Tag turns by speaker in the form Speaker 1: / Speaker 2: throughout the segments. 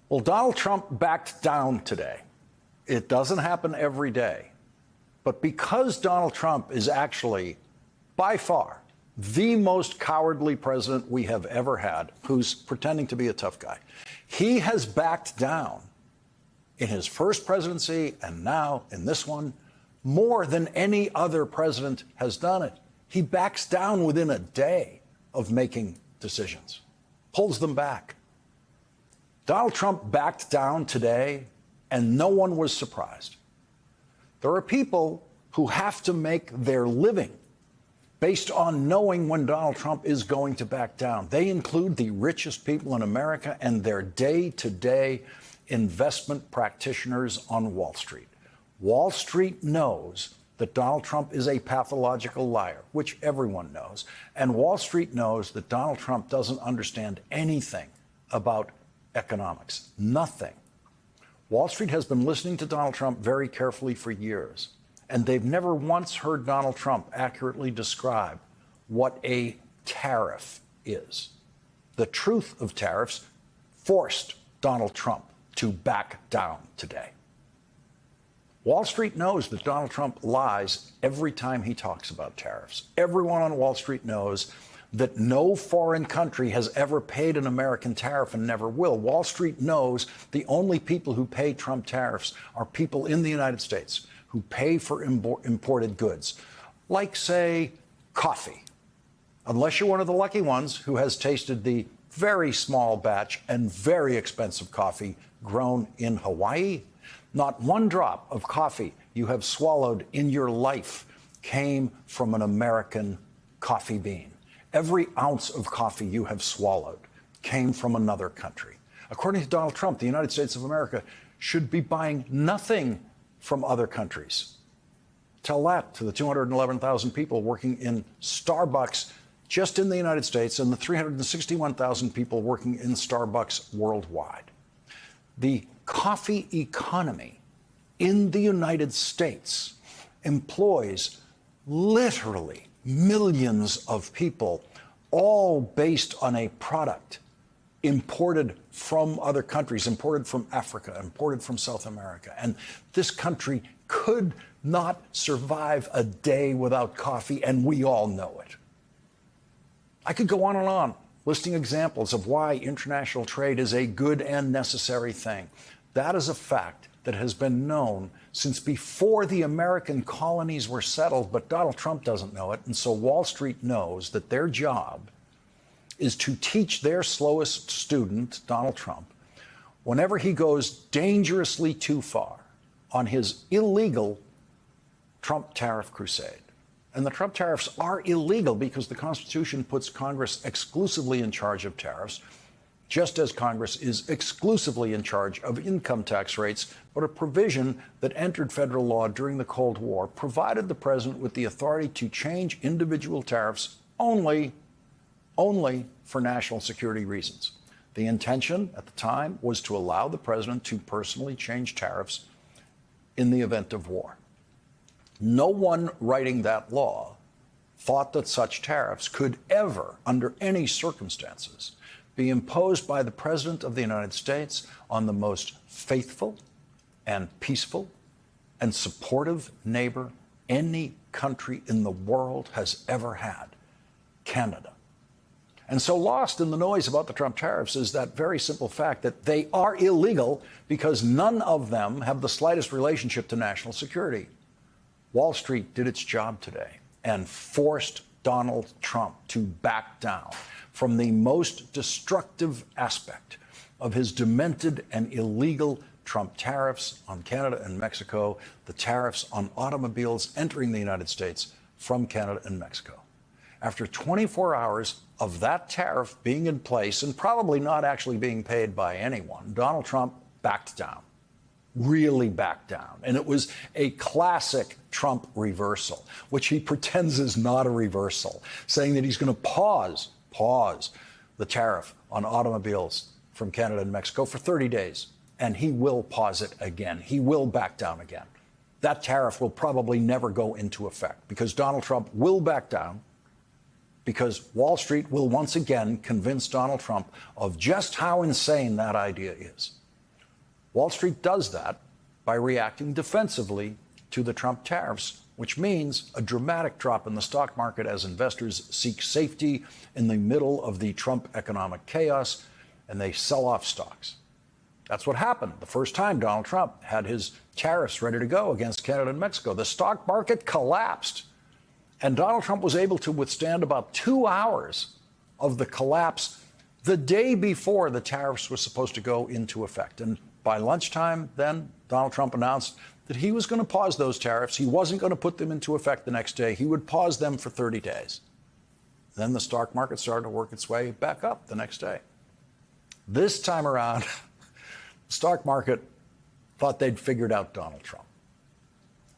Speaker 1: Well, Donald Trump backed down today. It doesn't happen every day. But because Donald Trump is actually, by far, the most cowardly president we have ever had, who's pretending to be a tough guy, he has backed down in his first presidency and now in this one more than any other president has done it. He backs down within a day of making decisions, pulls them back. Donald Trump backed down today, and no one was surprised. There are people who have to make their living based on knowing when Donald Trump is going to back down. They include the richest people in America and their day-to-day investment practitioners on Wall Street. Wall Street knows that Donald Trump is a pathological liar, which everyone knows. And Wall Street knows that Donald Trump doesn't understand anything about economics. Nothing. Wall Street has been listening to Donald Trump very carefully for years, and they've never once heard Donald Trump accurately describe what a tariff is. The truth of tariffs forced Donald Trump to back down today. Wall Street knows that Donald Trump lies every time he talks about tariffs. Everyone on Wall Street knows that no foreign country has ever paid an American tariff and never will. Wall Street knows the only people who pay Trump tariffs are people in the United States who pay for imported goods, like, say, coffee. Unless you're one of the lucky ones who has tasted the very small batch and very expensive coffee grown in Hawaii, not one drop of coffee you have swallowed in your life came from an American coffee bean. Every ounce of coffee you have swallowed came from another country. According to Donald Trump, the United States of America should be buying nothing from other countries. Tell that to the 211,000 people working in Starbucks just in the United States and the 361,000 people working in Starbucks worldwide. The coffee economy in the United States employs literally millions of people, all based on a product imported from other countries, imported from Africa, imported from South America. And this country could not survive a day without coffee, and we all know it. I could go on listing examples of why international trade is a good and necessary thing. That is a fact that has been known since before the American colonies were settled, but Donald Trump doesn't know it. And so Wall Street knows that their job is to teach their slowest student, Donald Trump, whenever he goes dangerously too far on his illegal Trump tariff crusade. And the Trump tariffs are illegal because the Constitution puts Congress exclusively in charge of tariffs, just as Congress is exclusively in charge of income tax rates, but a provision that entered federal law during the Cold War provided the president with the authority to change individual tariffs only for national security reasons. The intention at the time was to allow the president to personally change tariffs in the event of war. No one writing that law thought that such tariffs could ever, under any circumstances, be imposed by the President of the United States on the most faithful and peaceful and supportive neighbor any country in the world has ever had, Canada. And so lost in the noise about the Trump tariffs is that very simple fact that they are illegal because none of them have the slightest relationship to national security. Wall Street did its job today and forced Donald Trump to back down from the most destructive aspect of his demented and illegal Trump tariffs on Canada and Mexico, the tariffs on automobiles entering the United States from Canada and Mexico. After 24 hours of that tariff being in place and probably not actually being paid by anyone, Donald Trump backed down, really backed down. And it was a classic Trump reversal, which he pretends is not a reversal, saying that he's going to pause the tariff on automobiles from Canada and Mexico for 30 days. And he will pause it again. He will back down again. That tariff will probably never go into effect because Donald Trump will back down, because Wall Street will once again convince Donald Trump of just how insane that idea is. Wall Street does that by reacting defensively to the Trump tariffs, which means a dramatic drop in the stock market as investors seek safety in the middle of the Trump economic chaos, and they sell off stocks. That's what happened the first time Donald Trump had his tariffs ready to go against Canada and Mexico. The stock market collapsed, and Donald Trump was able to withstand about 2 hours of the collapse the day before the tariffs were supposed to go into effect. And by lunchtime, then, Donald Trump announced that he was going to pause those tariffs. He wasn't going to put them into effect the next day. He would pause them for 30 days. Then the stock market started to work its way back up the next day. This time around, the stock market thought they'd figured out Donald Trump.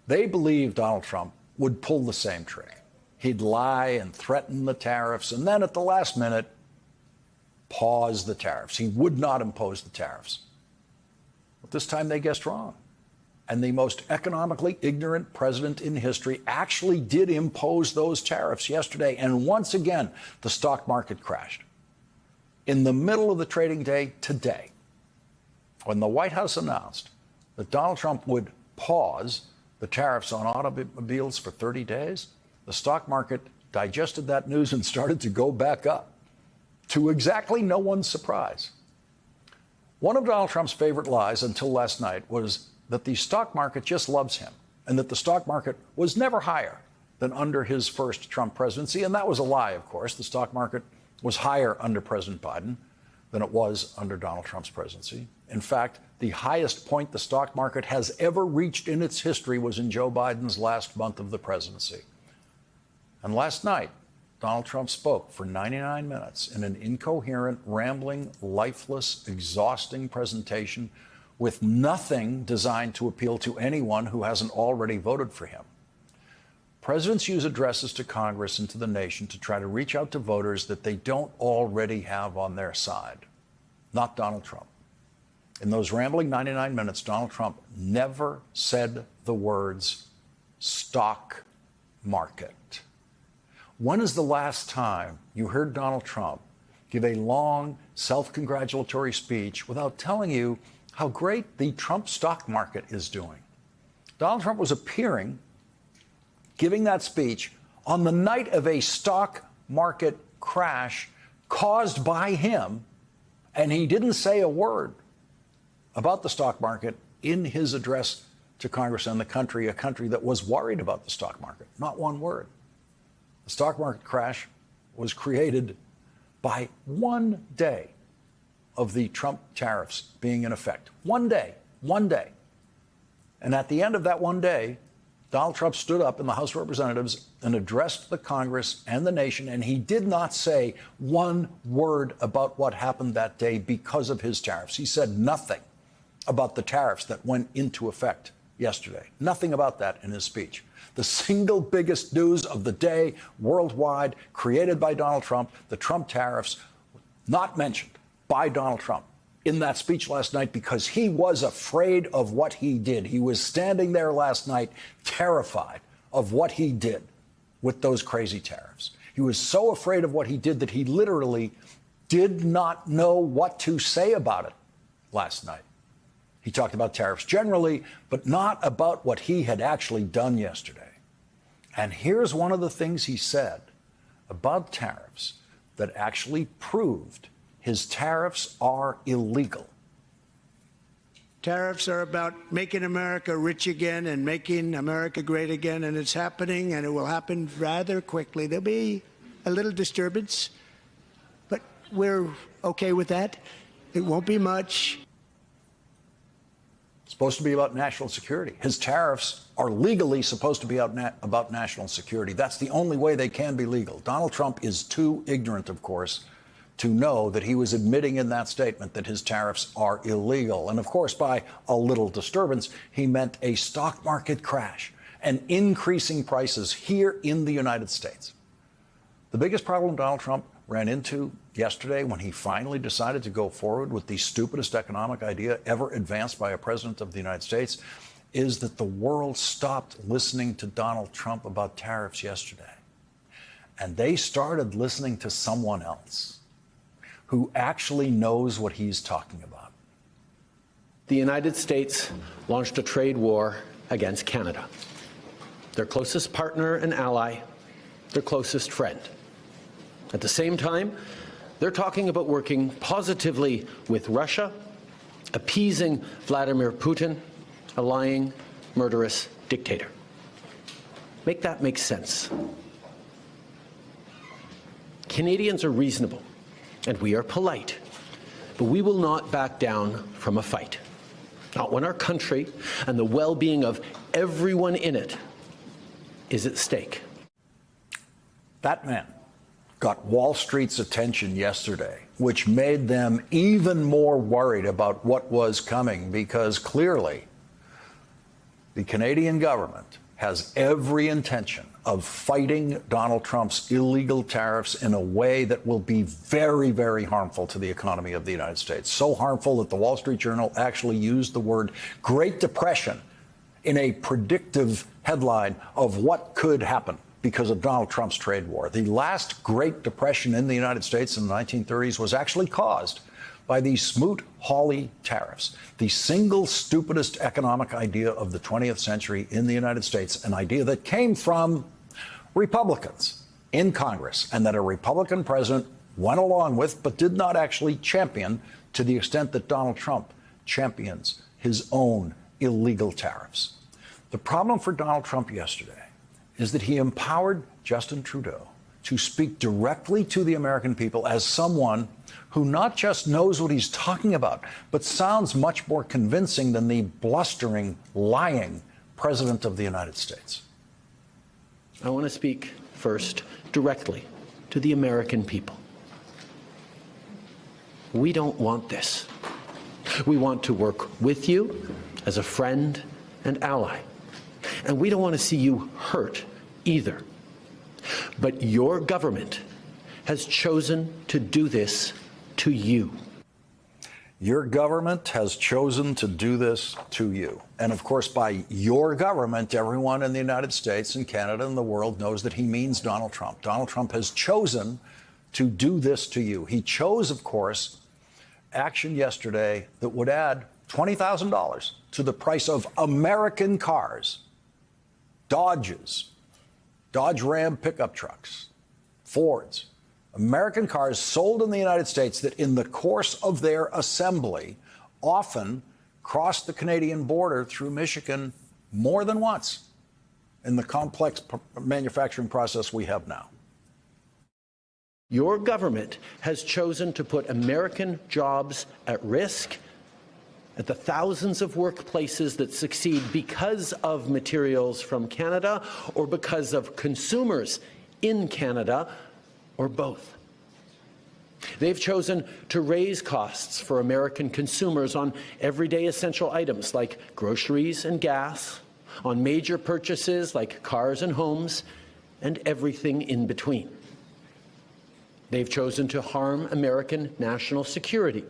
Speaker 1: They believed Donald Trump would pull the same trick. He'd lie and threaten the tariffs, and then at the last minute, pause the tariffs. He would not impose the tariffs. But this time they guessed wrong. And the most economically ignorant president in history actually did impose those tariffs yesterday. And once again, the stock market crashed. In the middle of the trading day today, when the White House announced that Donald Trump would pause the tariffs on automobiles for 30 days, the stock market digested that news and started to go back up, to exactly no one's surprise. One of Donald Trump's favorite lies until last night was that the stock market just loves him and that the stock market was never higher than under his first Trump presidency. And that was a lie, of course. The stock market was higher under President Biden than it was under Donald Trump's presidency. In fact, the highest point the stock market has ever reached in its history was in Joe Biden's last month of the presidency. And last night, Donald Trump spoke for 99 minutes in an incoherent, rambling, lifeless, exhausting presentation with nothing designed to appeal to anyone who hasn't already voted for him. Presidents use addresses to Congress and to the nation to try to reach out to voters that they don't already have on their side. Not Donald Trump. In those rambling 99 minutes, Donald Trump never said the words stock market. When is the last time you heard Donald Trump give a long, self-congratulatory speech without telling you how great the Trump stock market is doing? Donald Trump was appearing, giving that speech on the night of a stock market crash caused by him, and he didn't say a word about the stock market in his address to Congress and the country, a country that was worried about the stock market. Not one word. The stock market crash was created by 1 day of the Trump tariffs being in effect. 1 day. And at the end of that 1 day, Donald Trump stood up in the House of Representatives and addressed the Congress and the nation, and he did not say one word about what happened that day because of his tariffs. He said nothing about the tariffs that went into effect yesterday. Nothing about that in his speech. The single biggest news of the day worldwide, created by Donald Trump, the Trump tariffs, not mentioned by Donald Trump in that speech last night because he was afraid of what he did. He was standing there last night terrified of what he did with those crazy tariffs. He was so afraid of what he did that he literally did not know what to say about it last night. He talked about tariffs generally, but not about what he had actually done yesterday. And here's one of the things he said about tariffs that actually proved his tariffs are illegal.
Speaker 2: Tariffs are about making America rich again and making America great again, and it's happening, and it will happen rather quickly. There'll be a little disturbance, but we're okay with that. It won't be much.
Speaker 1: Supposed to be about national security. His tariffs are legally supposed to be about national security. That's the only way they can be legal. Donald Trump is too ignorant, of course, to know that he was admitting in that statement that his tariffs are illegal. And of course, by a little disturbance, he meant a stock market crash and increasing prices here in the United States. The biggest problem Donald Trump ran into yesterday when he finally decided to go forward with the stupidest economic idea ever advanced by a president of the United States is that the world stopped listening to Donald Trump about tariffs yesterday. And they started listening to someone else who actually knows what he's talking about.
Speaker 3: the United States launched a trade war against Canada, their closest partner and ally, their closest friend. At the same time, they're talking about working positively with Russia, appeasing Vladimir Putin, a lying, murderous dictator. Make that make sense. Canadians are reasonable, and we are polite, but we will not back down from a fight. Not when our country and the well-being of everyone in it is at stake.
Speaker 1: That man got Wall Street's attention yesterday, which made them even more worried about what was coming, because clearly the Canadian government has every intention of fighting Donald Trump's illegal tariffs in a way that will be very, very harmful to the economy of the United States. So harmful that the Wall Street Journal actually used the word Great Depression in a predictive headline of what could happen because of Donald Trump's trade war. The last Great Depression in the United States in the 1930s was actually caused by the Smoot-Hawley tariffs, the single stupidest economic idea of the 20th century in the United States, an idea that came from Republicans in Congress and that a Republican president went along with but did not actually champion to the extent that Donald Trump champions his own illegal tariffs. The problem for Donald Trump yesterday is that he empowered Justin Trudeau to speak directly to the American people as someone who not just knows what he's talking about, but sounds much more convincing than the blustering, lying President of the United States.
Speaker 3: I want to speak first directly to the American people. We don't want this. We want to work with you as a friend and ally. And we don't want to see you hurt either. But your government has chosen to do this to you.
Speaker 1: Your government has chosen to do this to you. And of course, by your government, everyone in the United States and Canada and the world knows that he means Donald Trump. Donald Trump has chosen to do this to you. He chose, of course, action yesterday that would add $20,000 to the price of American cars, Dodges, Dodge Ram pickup trucks, Fords, American cars sold in the United States that in the course of their assembly often crossed the Canadian border through Michigan more than once in the complex manufacturing process we have now.
Speaker 3: Your government has chosen to put American jobs at risk at the thousands of workplaces that succeed because of materials from Canada or because of consumers in Canada, or both. They've chosen to raise costs for American consumers on everyday essential items like groceries and gas, on major purchases like cars and homes, and everything in between. They've chosen to harm American national security,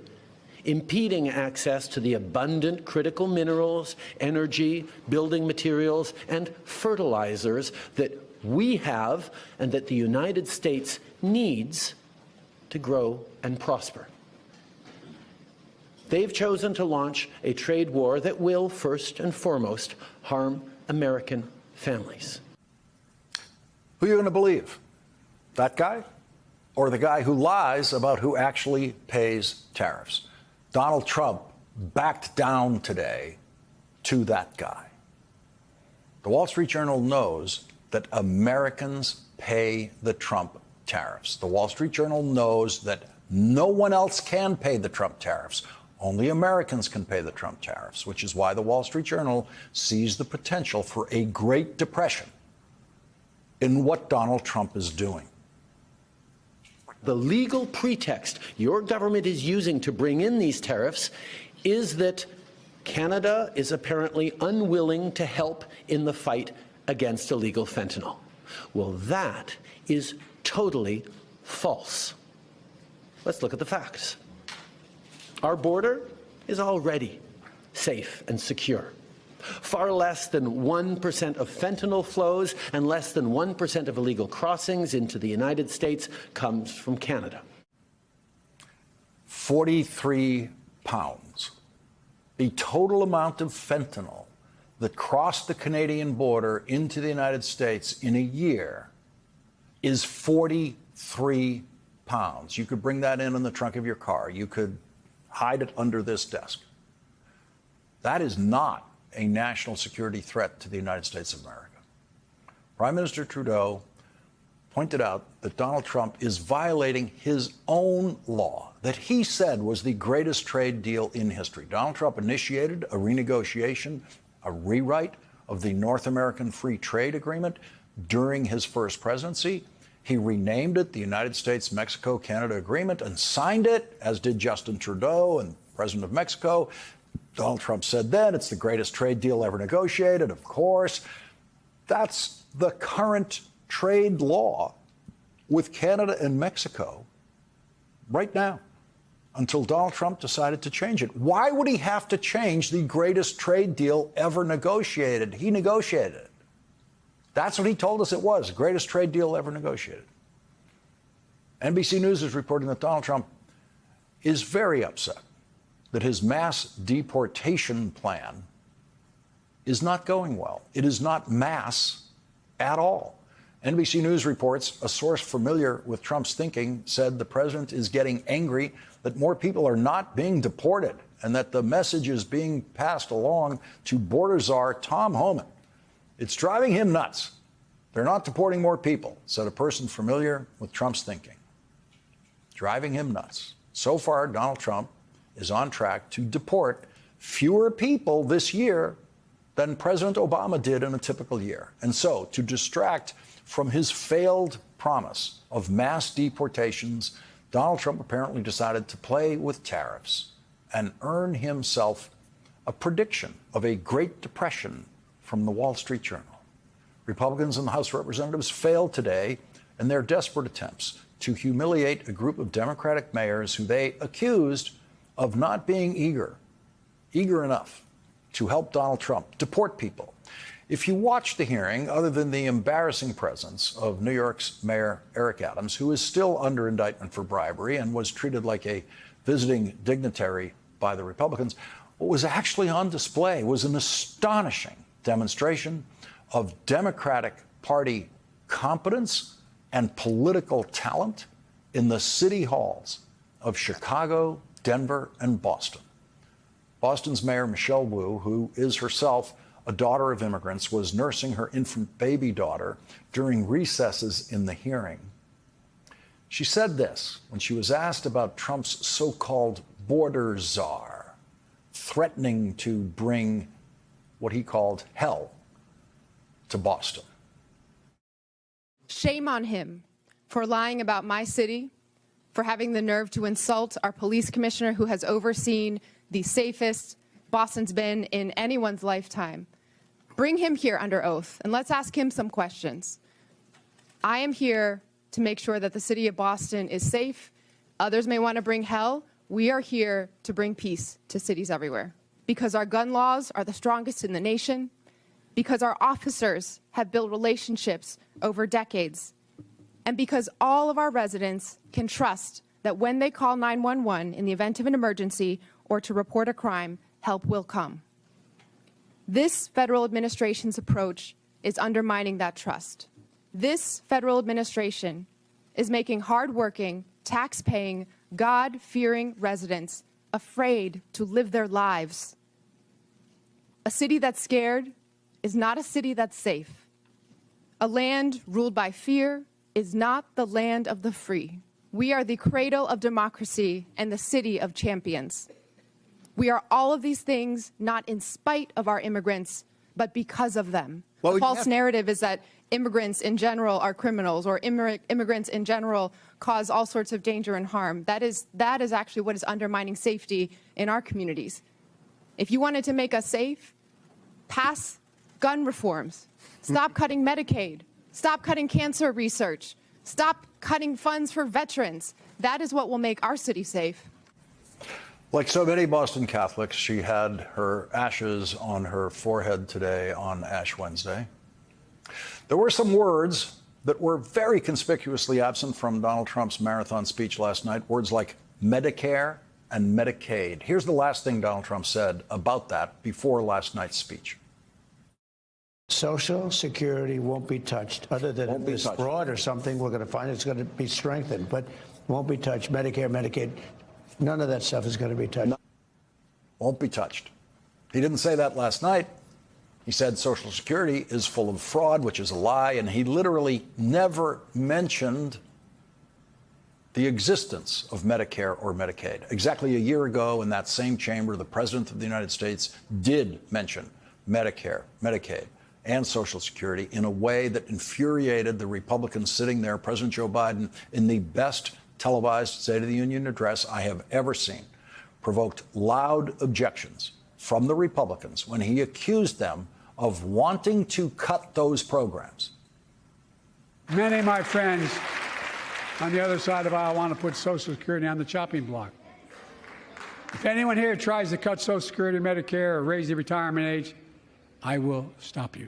Speaker 3: impeding access to the abundant critical minerals, energy, building materials, and fertilizers that we have and that the United States needs to grow and prosper. They've chosen to launch a trade war that will, first and foremost, harm American families.
Speaker 1: Who are you going to believe? That guy? Or the guy who lies about who actually pays tariffs? Donald Trump backed down today to that guy. The Wall Street Journal knows that Americans pay the Trump tariffs. The Wall Street Journal knows that no one else can pay the Trump tariffs. Only Americans can pay the Trump tariffs, which is why the Wall Street Journal sees the potential for a Great Depression in what Donald Trump is doing.
Speaker 3: The legal pretext your government is using to bring in these tariffs is that Canada is apparently unwilling to help in the fight against illegal fentanyl. Well, that is totally false. Let's look at the facts. Our border is already safe and secure. Far less than 1% of fentanyl flows and less than 1% of illegal crossings into the United States comes from Canada.
Speaker 1: 43 pounds The total amount of fentanyl that crossed the Canadian border into the United States in a year is 43 pounds. You could bring that in the trunk of your car. You could hide it under this desk. That is not a national security threat to the United States of America. Prime Minister Trudeau pointed out that Donald Trump is violating his own law that he said was the greatest trade deal in history. Donald Trump initiated a renegotiation, a rewrite of the North American Free Trade Agreement during his first presidency. He renamed it the United States-Mexico-Canada Agreement and signed it, as did Justin Trudeau and President of Mexico. Donald Trump said then it's the greatest trade deal ever negotiated, of course. That's the current trade law with Canada and Mexico right now, until Donald Trump decided to change it. Why would he have to change the greatest trade deal ever negotiated? He negotiated it. That's what he told us it was, the greatest trade deal ever negotiated. NBC News is reporting that Donald Trump is very upset that his mass deportation plan is not going well. It is not mass at all. NBC News reports a source familiar with Trump's thinking said the president is getting angry that more people are not being deported and that the message is being passed along to border czar Tom Homan. It's driving him nuts. They're not deporting more people, said a person familiar with Trump's thinking. Driving him nuts. So far, Donald Trump is on track to deport fewer people this year than President Obama did in a typical year. And so, to distract from his failed promise of mass deportations, Donald Trump apparently decided to play with tariffs and earn himself a prediction of a Great Depression from the Wall Street Journal. Republicans in the House of Representatives failed today in their desperate attempts to humiliate a group of Democratic mayors who they accused of not being eager enough to help Donald Trump deport people. If you watch the hearing, other than the embarrassing presence of New York's Mayor Eric Adams, who is still under indictment for bribery and was treated like a visiting dignitary by the Republicans, what was actually on display was an astonishing demonstration of Democratic Party competence and political talent in the city halls of Chicago, Denver, and Boston. Boston's Mayor Michelle Wu, who is herself a daughter of immigrants, was nursing her infant baby daughter during recesses in the hearing. She said this when she was asked about Trump's so-called border czar threatening to bring what he called hell to Boston.
Speaker 4: Shame on him for lying about my city, for having the nerve to insult our police commissioner who has overseen the safest Boston's been in anyone's lifetime. Bring him here under oath, and let's ask him some questions. I am here to make sure that the city of Boston is safe. Others may want to bring hell. We are here to bring peace to cities everywhere, because our gun laws are the strongest in the nation, because our officers have built relationships over decades, and because all of our residents can trust that when they call 911 in the event of an emergency or to report a crime, help will come. This federal administration's approach is undermining that trust. This federal administration is making hardworking, tax-paying, God-fearing residents afraid to live their lives. A city that's scared is not a city that's safe. A land ruled by fear is not the land of the free. We are the cradle of democracy and the city of champions. We are all of these things not in spite of our immigrants, but because of them. The false narrative is that immigrants in general are criminals, or immigrants in general cause all sorts of danger and harm. That is actually what is undermining safety in our communities. If you wanted to make us safe, pass gun reforms. Stop cutting Medicaid. Stop cutting cancer research. Stop cutting funds for veterans. That is what will make our city safe.
Speaker 1: Like so many Boston Catholics, she had her ashes on her forehead today on Ash Wednesday. There were some words that were very conspicuously absent from Donald Trump's marathon speech last night, words like Medicare and Medicaid. Here's the last thing Donald Trump said about that before last night's speech.
Speaker 2: Social Security won't be touched. Other than if it's fraud or something, we're going to find it's going to be strengthened, but won't be touched. Medicare, Medicaid, none of that stuff is going to be touched.
Speaker 1: Won't be touched. He didn't say that last night. He said Social Security is full of fraud, which is a lie, and he literally never mentioned the existence of Medicare or Medicaid. Exactly a year ago in that same chamber, the President of the United States did mention Medicare, Medicaid, and Social Security in a way that infuriated the Republicans sitting there. President Joe Biden, in the best televised State of the Union address I have ever seen, provoked loud objections from the Republicans when he accused them of wanting to cut those programs.
Speaker 5: Many of my friends on the other side of the aisle want to put Social Security on the chopping block. If anyone here tries to cut Social Security, Medicare, or raise the retirement age, I will stop you.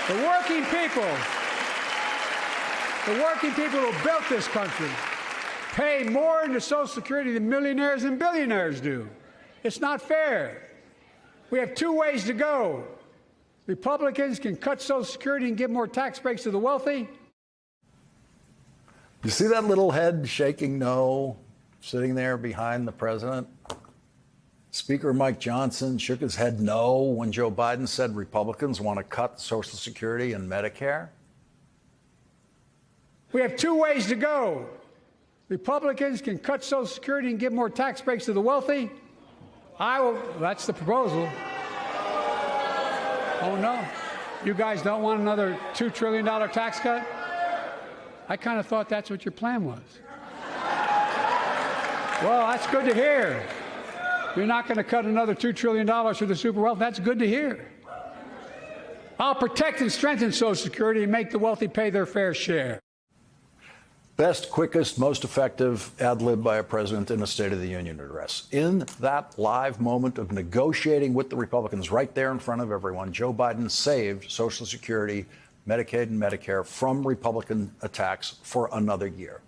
Speaker 5: The working people who built this country pay more into Social Security than millionaires and billionaires do. It's not fair. We have two ways to go. Republicans can cut Social Security and give more tax breaks to the wealthy.
Speaker 1: You see that little head shaking no sitting there behind the president? Speaker Mike Johnson shook his head no when Joe Biden said Republicans want to cut Social Security and Medicare.
Speaker 5: We have two ways to go. Republicans can cut Social Security and give more tax breaks to the wealthy. That's the proposal. Oh, no. You guys don't want another $2 trillion tax cut? I kind of thought that's what your plan was. Well, that's good to hear. You're not going to cut another $2 trillion for the super wealthy. That's good to hear. I'll protect and strengthen Social Security and make the wealthy pay their fair share.
Speaker 1: Best, quickest, most effective ad lib by a president in a State of the Union address. In that live moment of negotiating with the Republicans right there in front of everyone, Joe Biden saved Social Security, Medicaid, and Medicare from Republican attacks for another year.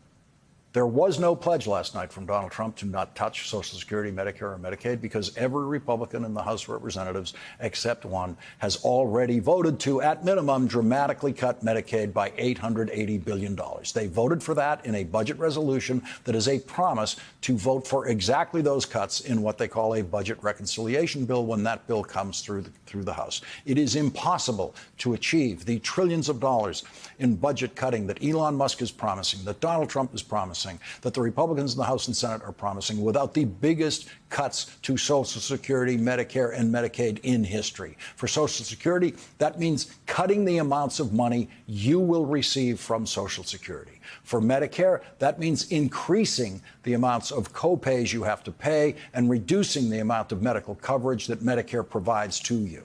Speaker 1: There was no pledge last night from Donald Trump to not touch Social Security, Medicare, or Medicaid because every Republican in the House of Representatives, except one, has already voted to, at minimum, dramatically cut Medicaid by $880 billion. They voted for that in a budget resolution that is a promise to vote for exactly those cuts in what they call a budget reconciliation bill when that bill comes through the House. It is impossible to achieve the trillions of dollars in budget cutting that Elon Musk is promising, that Donald Trump is promising, that the Republicans in the House and Senate are promising without the biggest cuts to Social Security, Medicare, and Medicaid in history. For Social Security, that means cutting the amounts of money you will receive from Social Security. For Medicare, that means increasing the amounts of copays you have to pay and reducing the amount of medical coverage that Medicare provides to you.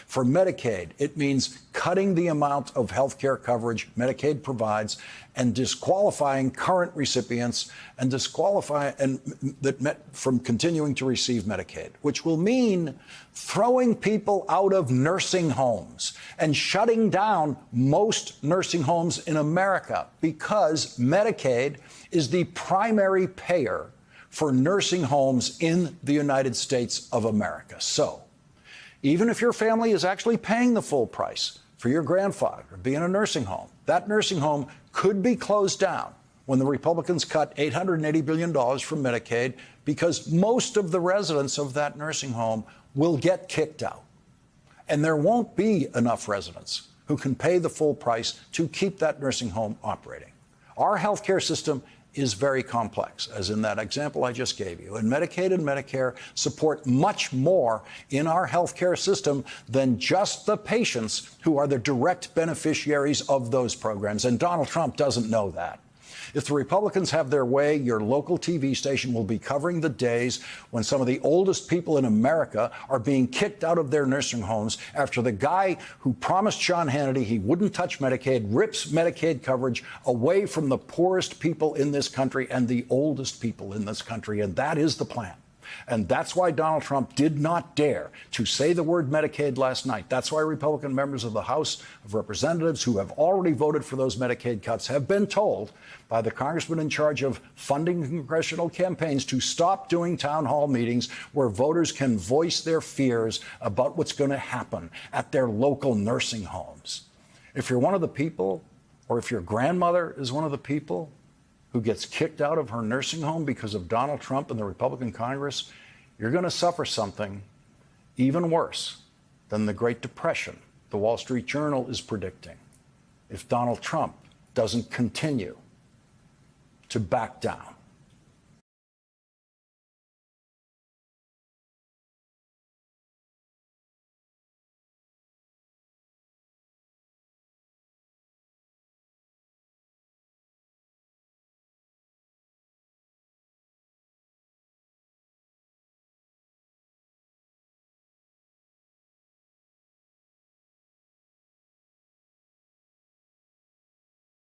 Speaker 1: For Medicaid, it means cutting the amount of health care coverage Medicaid provides and disqualifying current recipients and from continuing to receive Medicaid, which will mean throwing people out of nursing homes and shutting down most nursing homes in America because Medicaid is the primary payer for nursing homes in the United States of America. So, even if your family is actually paying the full price for your grandfather to be in a nursing home, that nursing home could be closed down when the Republicans cut $880 billion from Medicaid because most of the residents of that nursing home will get kicked out. And there won't be enough residents who can pay the full price to keep that nursing home operating. Our health care system is very complex, as in that example I just gave you. And Medicaid and Medicare support much more in our health care system than just the patients who are the direct beneficiaries of those programs. And Donald Trump doesn't know that. If the Republicans have their way, your local TV station will be covering the days when some of the oldest people in America are being kicked out of their nursing homes after the guy who promised Sean Hannity he wouldn't touch Medicaid rips Medicaid coverage away from the poorest people in this country and the oldest people in this country. And that is the plan. And that's why Donald Trump did not dare to say the word Medicaid last night. That's why Republican members of the House of Representatives who have already voted for those Medicaid cuts have been told by the congressman in charge of funding congressional campaigns to stop doing town hall meetings where voters can voice their fears about what's going to happen at their local nursing homes. If you're one of the people, or if your grandmother is one of the people who gets kicked out of her nursing home because of Donald Trump and the Republican Congress, you're going to suffer something even worse than the Great Depression the Wall Street Journal is predicting if Donald Trump doesn't continue to back down.